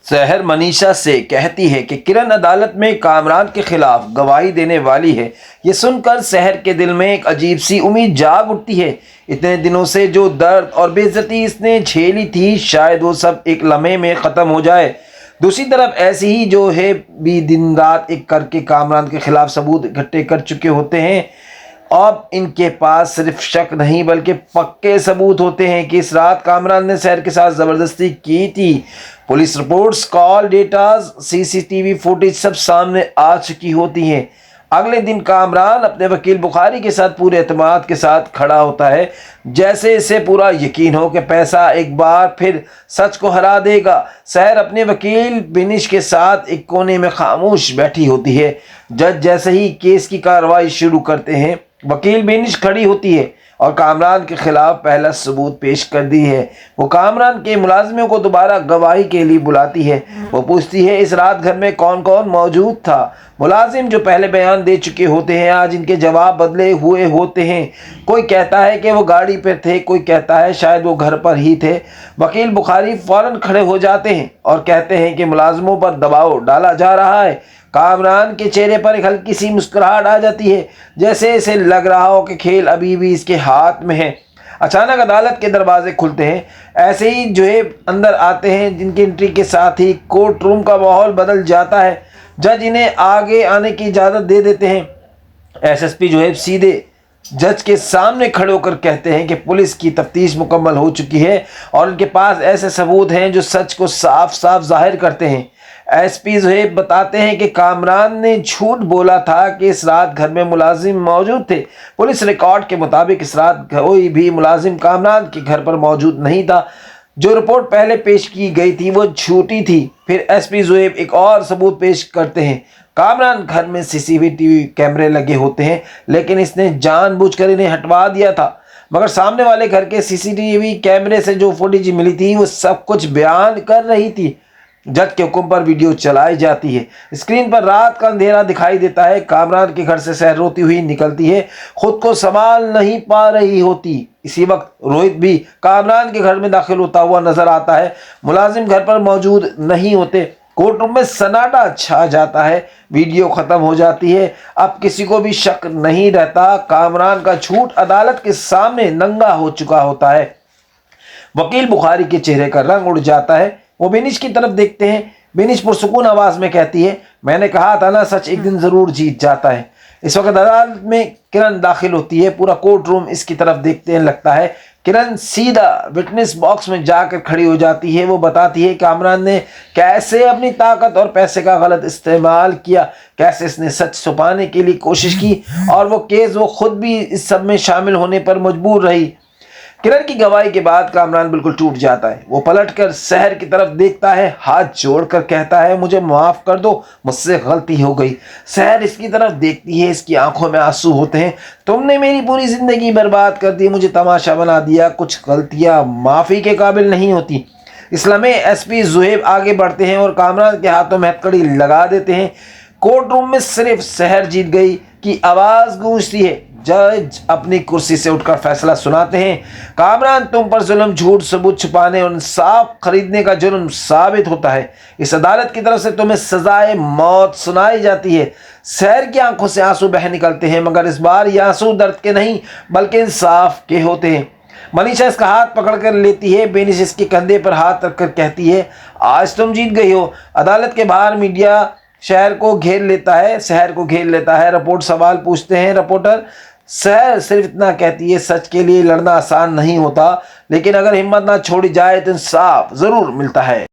सहर मनीषा से कहती है कि किरण अदालत में कामरान के खिलाफ गवाही देने वाली है। ये सुनकर सहर के दिल में एक अजीब सी उम्मीद जाग उठती है। इतने दिनों से जो दर्द और बेइज्जती इसने झेली थी, शायद वो सब एक लम्हे में ख़त्म हो जाए। दूसरी तरफ ऐसी ही जो है भी दिन रात एक करके कामरान के खिलाफ सबूत इकट्ठे कर चुके होते हैं। अब इनके पास सिर्फ शक नहीं बल्कि पक्के सबूत होते हैं कि इस रात कामरान ने सहर के साथ ज़बरदस्ती की थी। Police reports, call datas, CCTV footage सब सामने आ चुकी होती हैं। अगले दिन कामरान अपने वकील बुखारी के साथ पूरे एतमाद के साथ खड़ा होता है, जैसे इसे पूरा यकीन हो कि पैसा एक बार फिर सच को हरा देगा। सहर अपने वकील बिनिश के साथ एक कोने में खामोश बैठी होती है। जज जैसे ही केस की कार्रवाई शुरू करते हैं, वकील बेनिश खड़ी होती है और कामरान के खिलाफ पहला सबूत पेश कर दी है। वो कामरान के मुलाजिमों को दोबारा गवाही के लिए बुलाती है। वो पूछती है इस रात घर में कौन कौन मौजूद था। मुलाजिम जो पहले बयान दे चुके होते हैं आज इनके जवाब बदले हुए होते हैं। कोई कहता है कि वो गाड़ी पर थे, कोई कहता है शायद वो घर पर ही थे। वकील बुखारी फौरन खड़े हो जाते हैं और कहते हैं कि मुलाजिमों पर दबाव डाला जा रहा है। कामरान के चेहरे पर एक हल्की सी मुस्कुराहट आ जाती है, जैसे इसे लग रहा हो कि खेल अभी भी इसके हाथ में है। अचानक अदालत के दरवाजे खुलते हैं। ऐसे ही जो है अंदर आते हैं, जिनकी एंट्री के साथ ही कोर्ट रूम का माहौल बदल जाता है। जज इन्हें आगे आने की इजाज़त दे देते हैं। एसएसपी जो है सीधे जज के सामने खड़े होकर कहते हैं कि पुलिस की तफ्तीश मुकम्मल हो चुकी है और उनके पास ऐसे सबूत हैं जो सच को साफ साफ जाहिर करते हैं। एसपी ज़ुहैब बताते हैं कि कामरान ने झूठ बोला था कि इस रात घर में मुलाजिम मौजूद थे। पुलिस रिकॉर्ड के मुताबिक इस रात कोई भी मुलाजिम कामरान के घर पर मौजूद नहीं था। जो रिपोर्ट पहले पेश की गई थी वो झूठी थी। फिर एसपी ज़ुहैब एक और सबूत पेश करते हैं। कामरान घर में सीसीटीवी कैमरे लगे होते हैं, लेकिन इसने जानबूझकर इन्हें हटवा दिया था। मगर सामने वाले घर के सीसीटीवी कैमरे से जो फुटेज मिली थी वो सब कुछ बयान कर रही थी। जज के हुक्म पर वीडियो चलाई जाती है। स्क्रीन पर रात का अंधेरा दिखाई देता है। कामरान के घर से सहर रोती हुई निकलती है, खुद को संभाल नहीं पा रही होती। इसी वक्त रोहित भी कामरान के घर में दाखिल होता हुआ नजर आता है। मुलाजिम घर पर मौजूद नहीं होते। कोर्ट रूम में सन्नाटा छा जाता है। वीडियो खत्म हो जाती है। अब किसी को भी शक नहीं रहता। कामरान का झूठ अदालत के सामने नंगा हो चुका होता है। वकील बुखारी के चेहरे का रंग उड़ जाता है। वो बेनिश की तरफ देखते हैं। बेनिश पुरसुकून आवाज में कहती है, मैंने कहा था ना, सच एक दिन जरूर जीत जाता है। इस वक्त अदालत में किरण दाखिल होती है। पूरा कोर्ट रूम इसकी तरफ देखते हैं। लगता है किरण सीधा विटनेस बॉक्स में जाकर खड़ी हो जाती है। वो बताती है कामरान ने कैसे अपनी ताकत और पैसे का गलत इस्तेमाल किया, कैसे इसने सच छुपाने के लिए कोशिश की और वो केस वो खुद भी इस सब में शामिल होने पर मजबूर रही। किरण की गवाही के बाद कामरान बिल्कुल टूट जाता है। वो पलटकर सहर की तरफ देखता है, हाथ जोड़कर कहता है, मुझे माफ कर दो, मुझसे गलती हो गई। सहर इसकी तरफ देखती है, इसकी आंखों में आंसू होते हैं। तुमने मेरी पूरी जिंदगी बर्बाद कर दी, मुझे तमाशा बना दिया। कुछ गलतियां माफी के काबिल नहीं होती। इस लम्हे एसपी ज़ुहैब आगे बढ़ते हैं और कामरान के हाथों में हथकड़ी लगा देते हैं। कोर्ट रूम में सिर्फ सहर जीत गई की आवाज गूंजती है। जज अपनी कुर्सी से उठकर फैसला सुनाते हैं, कामरान तुम पर जुल्म, झूठ, सबूत छुपाने और इंसाफ खरीदने का जुर्म साबित होता है। इस अदालत की तरफ से तुम्हें सजाए मौत सुनाई जाती है। सहर की आंखों से आंसू बह निकलते हैं, मगर इस बार ये आंसू दर्द के नहीं बल्कि इंसाफ के होते हैं। मनीषा इसका हाथ पकड़कर लेती है। बेनिश इसके कंधे पर हाथ रखकर कहती है, आज तुम जीत गई हो। अदालत के बाहर मीडिया शहर को घेर लेता है। रिपोर्ट सवाल पूछते हैं। रिपोर्टर सहर सिर्फ इतना कहती है, सच के लिए लड़ना आसान नहीं होता, लेकिन अगर हिम्मत ना छोड़ी जाए तो इंसाफ जरूर मिलता है।